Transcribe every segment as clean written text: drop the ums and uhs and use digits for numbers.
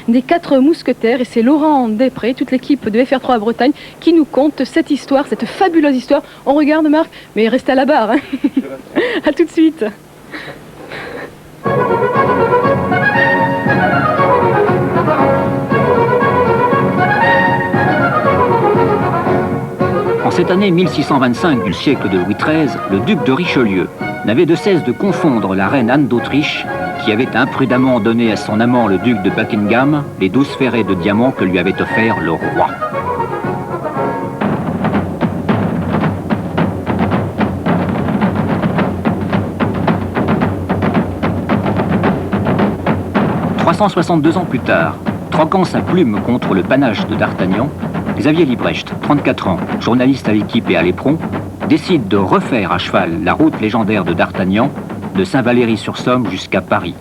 des 4 mousquetaires. Et c'est Laurent Després, toute l'équipe de FR3 à Bretagne, qui nous conte cette histoire, cette fabuleuse histoire. On regarde Marc, mais restez à la barre. Hein. À tout de suite. En cette année 1625 du siècle de Louis XIII, le duc de Richelieu n'avait de cesse de confondre la reine Anne d'Autriche, qui avait imprudemment donné à son amant le duc de Buckingham les 12 ferrets de diamants que lui avait offerts le roi. « 362 ans plus tard, troquant sa plume contre le panache de D'Artagnan, Xavier Librecht, 34 ans, journaliste à l'équipe et à l'éperon, décide de refaire à cheval la route légendaire de D'Artagnan, de Saint-Valery-sur-Somme jusqu'à Paris.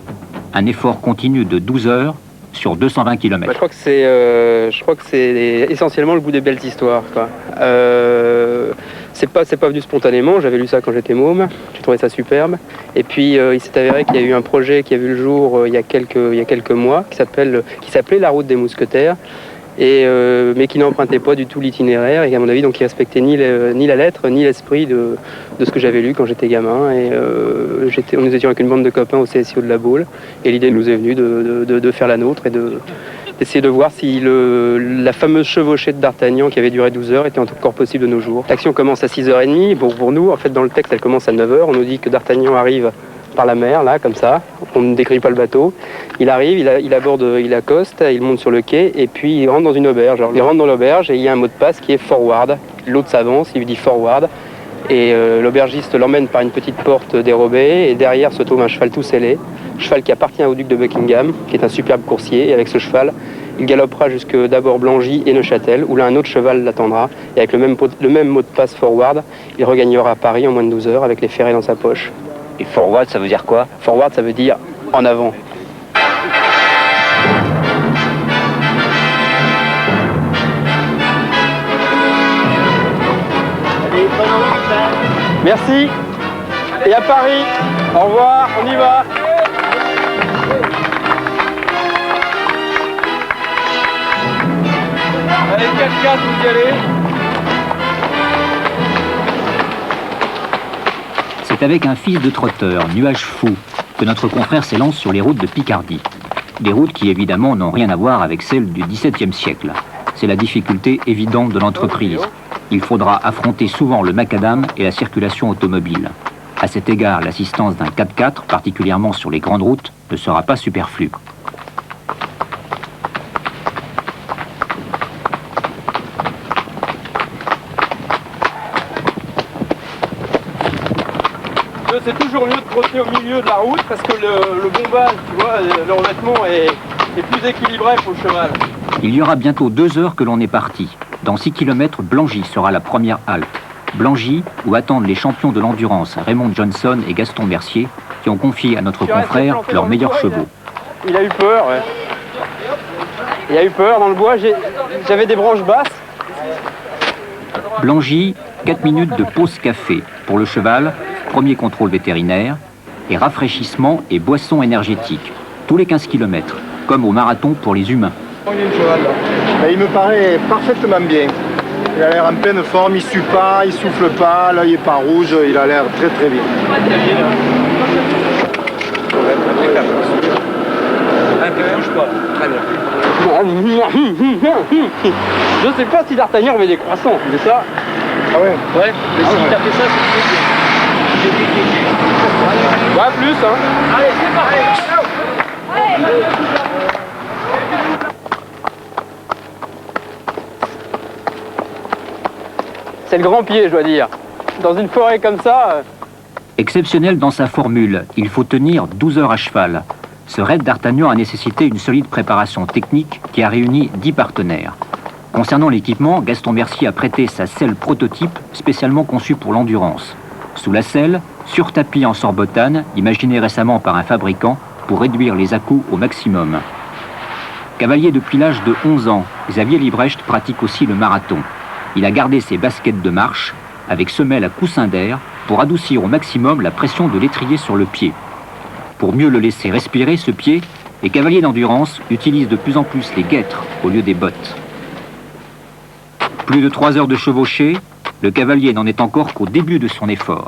Un effort continu de 12 heures sur 220 km. Je crois que c'est essentiellement le goût des belles histoires, quoi. C'est pas venu spontanément, j'avais lu ça quand j'étais môme, j'ai trouvé ça superbe. Et puis il s'est avéré qu'il y a eu un projet qui a vu le jour il y a quelques mois, qui s'appelait La Route des Mousquetaires, mais qui n'empruntait pas du tout l'itinéraire, et à mon avis donc qui respectait ni la lettre ni l'esprit de ce que j'avais lu quand j'étais gamin. Et nous étions avec une bande de copains au CSIO de la Baule, et l'idée nous est venue de faire la nôtre et d'essayer de voir si la fameuse chevauchée de D'Artagnan qui avait duré 12 heures était encore possible de nos jours. L'action commence à 6h30, pour nous, en fait dans le texte elle commence à 9h, on nous dit que D'Artagnan arrive par la mer, là, comme ça, on ne décrit pas le bateau. Il arrive, il aborde, il accoste, il monte sur le quai, et puis il rentre dans une auberge. Alors, il rentre dans l'auberge et il y a un mot de passe qui est forward. L'autre s'avance, il lui dit forward, et l'aubergiste l'emmène par une petite porte dérobée, et derrière se trouve un cheval tout scellé, cheval qui appartient au duc de Buckingham, qui est un superbe coursier, et avec ce cheval, il galopera jusque d'abord Blangy et Neuchâtel, où là un autre cheval l'attendra, et avec le même mot de passe forward, il regagnera Paris en moins de 12 heures avec les ferrets dans sa poche. Et forward, ça veut dire quoi? Forward, ça veut dire en avant. Merci. Et à Paris. Au revoir, on y va. Allez, 4-4, vous y allez. C'est avec un fils de trotteur, Nuage Fou, que notre confrère s'élance sur les routes de Picardie. Des routes qui, évidemment, n'ont rien à voir avec celles du XVIIe siècle. C'est la difficulté évidente de l'entreprise. Il faudra affronter souvent le macadam et la circulation automobile. À cet égard, l'assistance d'un 4x4, particulièrement sur les grandes routes, ne sera pas superflue. C'est toujours mieux de trotter au milieu de la route parce que le bombage, tu vois, le revêtement est plus équilibré pour le cheval. Il y aura bientôt 2 heures que l'on est parti. Dans 6 km, Blangy sera la première halte. Blangy, où attendent les champions de l'endurance Raymond Johnson et Gaston Mercier, qui ont confié à notre confrère leurs meilleurs chevaux. Il a eu peur, ouais. Il a eu peur dans le bois, j'avais des branches basses. Blangy, 4 minutes de pause café pour le cheval, premier contrôle vétérinaire, et rafraîchissement et boissons énergétiques, tous les 15 km, comme au marathon pour les humains. Il me paraît parfaitement bien. Il a l'air en pleine forme, il sue pas, il souffle pas, l'œil est pas rouge, il a l'air très très bien. Très bien. Je sais pas si D'Artagnan avait des croissants, mais ça... Ah ouais? Ouais, mais si t'as fait ça, c'est ouais, plus, hein. Allez, c'est pareil. C'est le grand pied, je dois dire. Dans une forêt comme ça... Exceptionnel dans sa formule, il faut tenir 12 heures à cheval. Ce raid d'Artagnan a nécessité une solide préparation technique qui a réuni 10 partenaires. Concernant l'équipement, Gaston Mercier a prêté sa selle prototype spécialement conçue pour l'endurance. Sous la selle, sur-tapis en sorbotane, imaginé récemment par un fabricant pour réduire les à-coups au maximum. Cavalier depuis l'âge de 11 ans, Xavier Librecht pratique aussi le marathon. Il a gardé ses baskets de marche avec semelle à coussin d'air pour adoucir au maximum la pression de l'étrier sur le pied. Pour mieux le laisser respirer, ce pied, Les cavaliers d'endurance utilisent de plus en plus les guêtres au lieu des bottes. Plus de 3 heures de chevauchée, le cavalier n'en est encore qu'au début de son effort.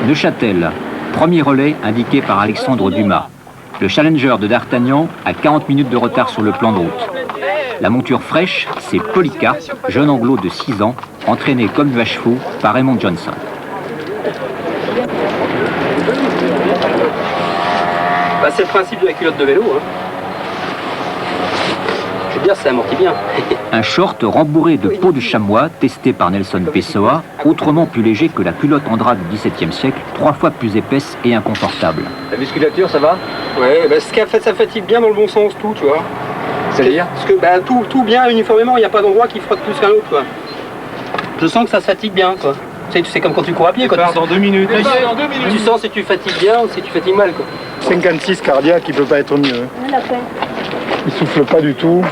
Neuchâtel, premier relais indiqué par Alexandre Dumas. Le challenger de D'Artagnan a 40 minutes de retard sur le plan de route. La monture fraîche, c'est Polycarpe, jeune anglo de 6 ans, entraîné comme vache fou par Raymond Johnson. Bah, c'est le principe de la culotte de vélo. Hein. Je veux dire, ça amortit bien. Un short rembourré de peau de chamois testé par Nelson Pessoa, autrement plus léger que la culotte en drap du XVIIe siècle, 3 fois plus épaisse et inconfortable. La musculature, ça va? Ouais, bah, ça fatigue bien dans le bon sens, tout, tu vois. C'est-à-dire? Parce que bah, tout bien uniformément, il n'y a pas d'endroit qui frotte plus qu'un autre, quoi. Je sens que ça se fatigue bien, quoi. Tu sais comme quand tu cours à pied, quoi. Dans 2 minutes. Tu sens si tu fatigues bien ou si tu fatigues mal, quoi. 56 cardiaque, il peut pas être mieux. Il souffle pas du tout.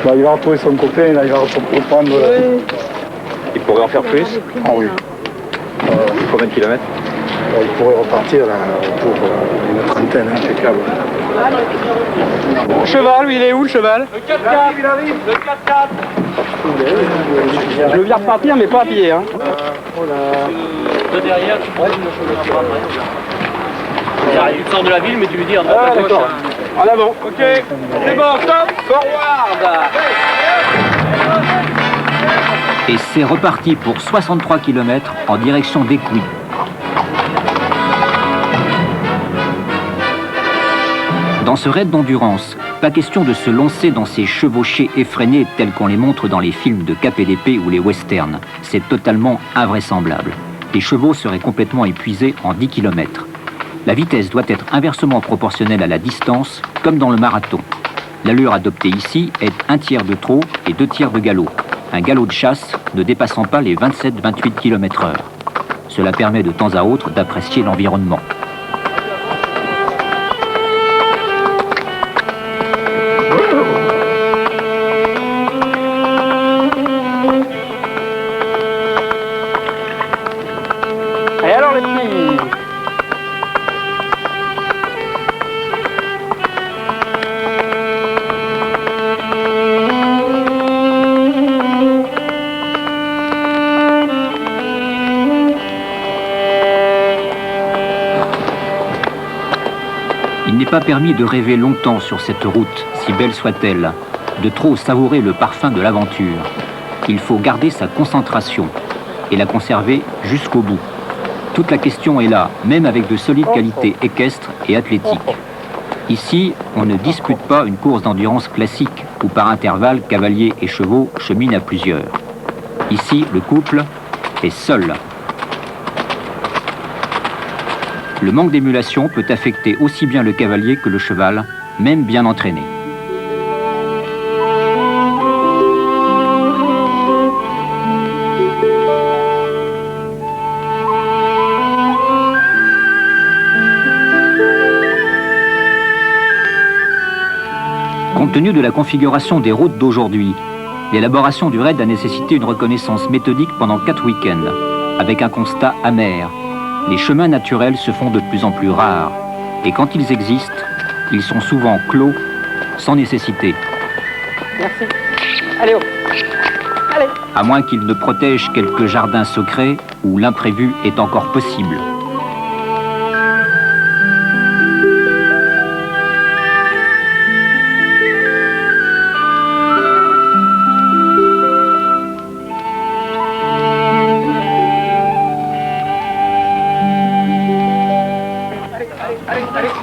Bon, il va retrouver son copain, là, il va reprendre. Il pourrait en faire plus? Ah oui. Combien de kilomètres? Il pourrait repartir là, pour une trentaine, impeccable. Le cheval, lui, il est où, le cheval? Le 4x4, il arrive, le 4x4. Je veux bien repartir, mais pas à pied, hein. De derrière, tu prends le cheval. Tu sors de la ville, mais tu veux dire Ah, d'accord. En avant. Ok, c'est bon, stop. Forward. Et c'est reparti pour 63 km en direction d'Écouis. Dans ce raid d'endurance, pas question de se lancer dans ces chevauchées effrénées telles qu'on les montre dans les films de Cap et d'Épée ou les westerns. C'est totalement invraisemblable. Les chevaux seraient complètement épuisés en 10 km. La vitesse doit être inversement proportionnelle à la distance, comme dans le marathon. L'allure adoptée ici est 1/3 de trot et 2/3 de galop. Un galop de chasse ne dépassant pas les 27-28 km/h. Cela permet de temps à autre d'apprécier l'environnement. Et alors les petits? Il n'est pas permis de rêver longtemps sur cette route, si belle soit-elle, de trop savourer le parfum de l'aventure. Il faut garder sa concentration et la conserver jusqu'au bout. Toute la question est là, même avec de solides qualités équestres et athlétiques. Ici, on ne dispute pas une course d'endurance classique, où par intervalle, cavaliers et chevaux cheminent à plusieurs. Ici, le couple est seul. Le manque d'émulation peut affecter aussi bien le cavalier que le cheval, même bien entraîné. Compte tenu de la configuration des routes d'aujourd'hui, l'élaboration du raid a nécessité une reconnaissance méthodique pendant 4 week-ends, avec un constat amer. Les chemins naturels se font de plus en plus rares, et quand ils existent, ils sont souvent clos, sans nécessité. Merci. Allez, oh. Allez. À moins qu'ils ne protègent quelques jardins secrets où l'imprévu est encore possible.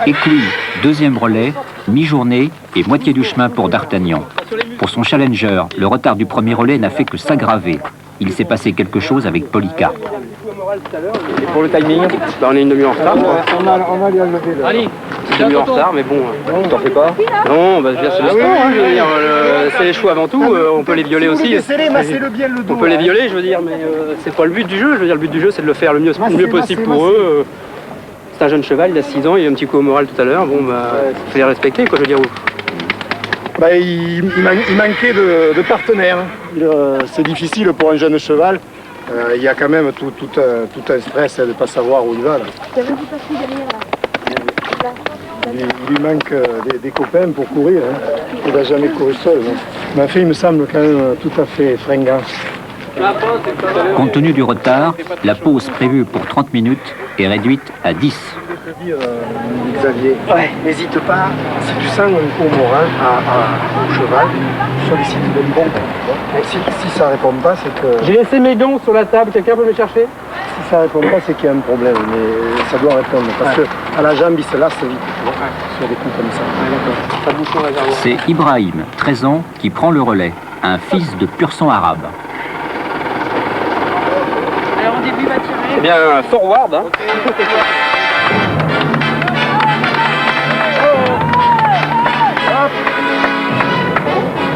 Écouis, deuxième relais, mi-journée et moitié du chemin pour D'Artagnan. Pour son challenger, le retard du premier relais n'a fait que s'aggraver. Il s'est passé quelque chose avec Polycarpe. Et pour le timing, bah, on est une demi-heure en retard. On a les enlever là. Allez, Une demi-heure en retard, mais bon. T'en fais pas? Non, bah, je veux dire, c'est le sport, hein, je veux dire. C'est les chevaux avant tout, on peut les violer aussi. Massez-le bien le dos. On peut les violer, je veux dire, mais c'est pas le but du jeu. Je veux dire, le but du jeu, c'est de le faire le mieux possible pour eux. C'est un jeune cheval, il a 6 ans, il a eu un petit coup au moral tout à l'heure. Bon, bah, faut les respecter, quoi, je veux dire. Bah, il manquait de partenaires. C'est difficile pour un jeune cheval Il y a quand même tout un stress de ne pas savoir où il va. Là. Il lui manque des copains pour courir. Hein. Il n'a jamais couru seul. Hein. Mais en fait, il me semble quand même tout à fait fringant. Compte tenu du retard, la pause prévue pour 30 minutes est réduite à 10. Je te dis, Xavier, n'hésite pas, si tu sens un coup morin au cheval, sollicite le bon. Si ça ne répond pas, c'est que... J'ai laissé mes gants sur la table, quelqu'un peut me les chercher? Si ça ne répond pas, c'est qu'il y a un problème, mais ça doit répondre. Parce qu'à la jambe, il se lasse vite, tu vois, sur des coups comme ça. C'est Ibrahim, 13 ans, qui prend le relais, un fils de pur sang arabe. Alors au début, il va tirer. C'est bien un forward. Hein.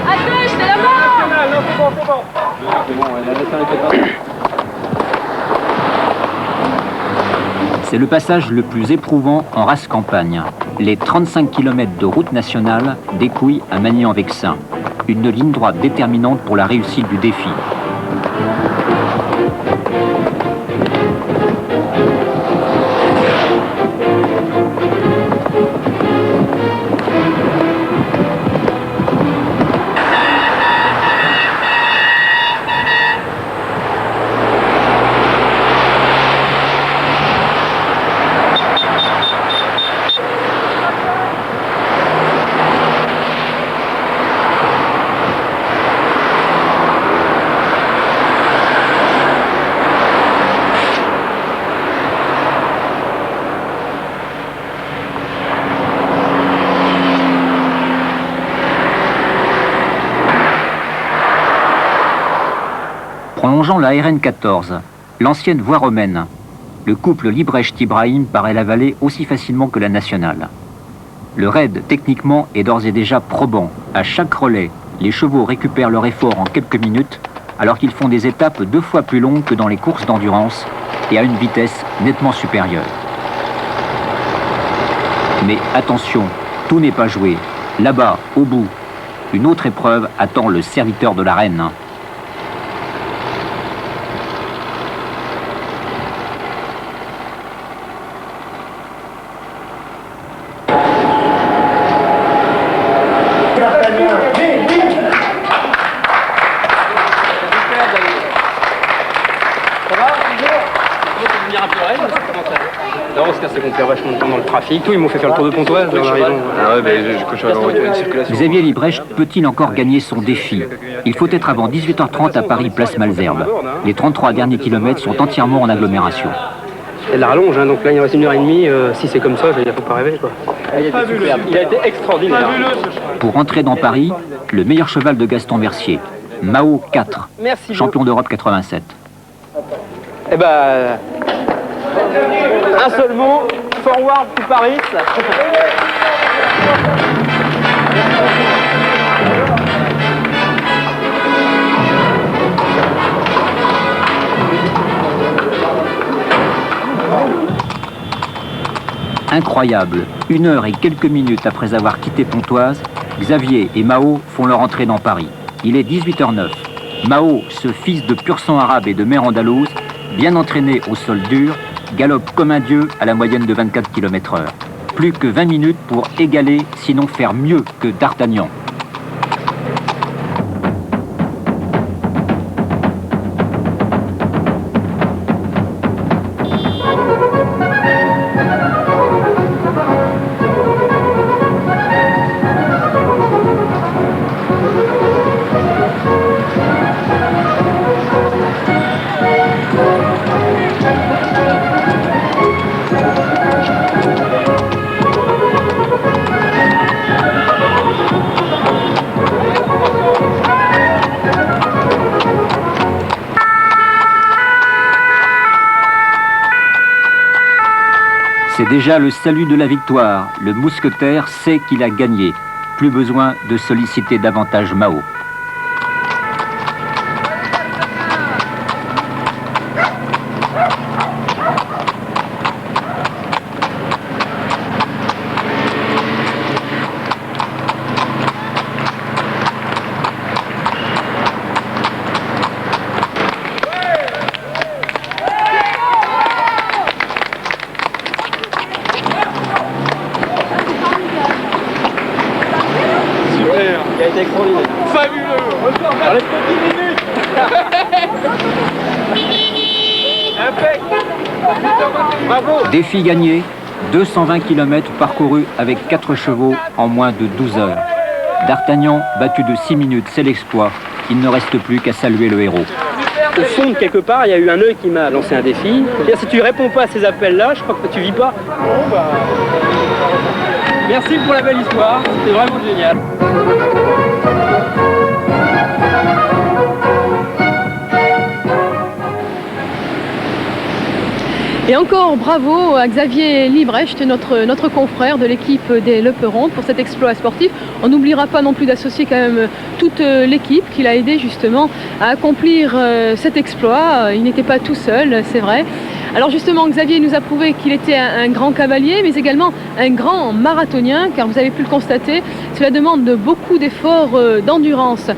Attends, c'est là-bas. C'est le passage le plus éprouvant en race campagne. Les 35 km de route nationale d'Écouis à Magny-en-Vexin. Une ligne droite déterminante pour la réussite du défi. Prolongeant la RN 14, l'ancienne voie romaine, le couple Librecht-Ibrahim paraît l'avaler aussi facilement que la nationale. Le raid, techniquement, est d'ores et déjà probant. À chaque relais, les chevaux récupèrent leur effort en quelques minutes, alors qu'ils font des étapes 2 fois plus longues que dans les courses d'endurance et à une vitesse nettement supérieure. Mais attention, tout n'est pas joué. Là-bas, au bout, une autre épreuve attend le serviteur de la reine. Non, parce qu'on perd vachement de temps dans le trafic. Tout, ils m'ont fait faire le tour de Pontoise en arrivant. Ah ouais, ben je coche la circulation. Xavier Librecht peut-il encore gagner son défi? Il faut être avant 18h30 à Paris, place Malesherbes. Les 33 derniers kilomètres sont entièrement en agglomération. Il y a de la rallonge, hein, donc là il reste 1h30. Si c'est comme ça, il ne faut pas rêver. Quoi. Il a été extraordinaire. Pour entrer dans Paris, le meilleur cheval de Gaston Mercier, Mao 4, Merci champion d'Europe 87. Eh ben, un seul mot, forward to Paris. Incroyable, 1 heure et quelques minutes après avoir quitté Pontoise, Xavier et Mao font leur entrée dans Paris. Il est 18h09. Mao, ce fils de pur sang arabe et de mère andalouse, bien entraîné au sol dur, galope comme un dieu à la moyenne de 24 km/h. Plus que 20 minutes pour égaler, sinon faire mieux que D'Artagnan. C'est déjà le salut de la victoire. Le mousquetaire sait qu'il a gagné. Plus besoin de solliciter davantage Mao. a été extraordinaire. Fabuleux. Enlève-toi 10 minutes. Impec. Bravo. Défi gagné, 220 km parcourus avec 4 chevaux en moins de 12 heures. D'Artagnan, battu de 6 minutes, c'est l'exploit. Il ne reste plus qu'à saluer le héros. Au fond, de quelque part, il y a eu un œil qui m'a lancé un défi. C'est-à-dire, si tu réponds pas à ces appels-là, je crois que tu vis pas. Merci pour la belle histoire, c'était vraiment génial. Et encore bravo à Xavier Liebrecht, notre confrère de l'équipe des Leperondes pour cet exploit sportif. On n'oubliera pas non plus d'associer quand même toute l'équipe qui l'a aidé justement à accomplir cet exploit. Il n'était pas tout seul, c'est vrai. Alors justement, Xavier nous a prouvé qu'il était un grand cavalier, mais également un grand marathonien, car vous avez pu le constater, cela demande beaucoup d'efforts d'endurance.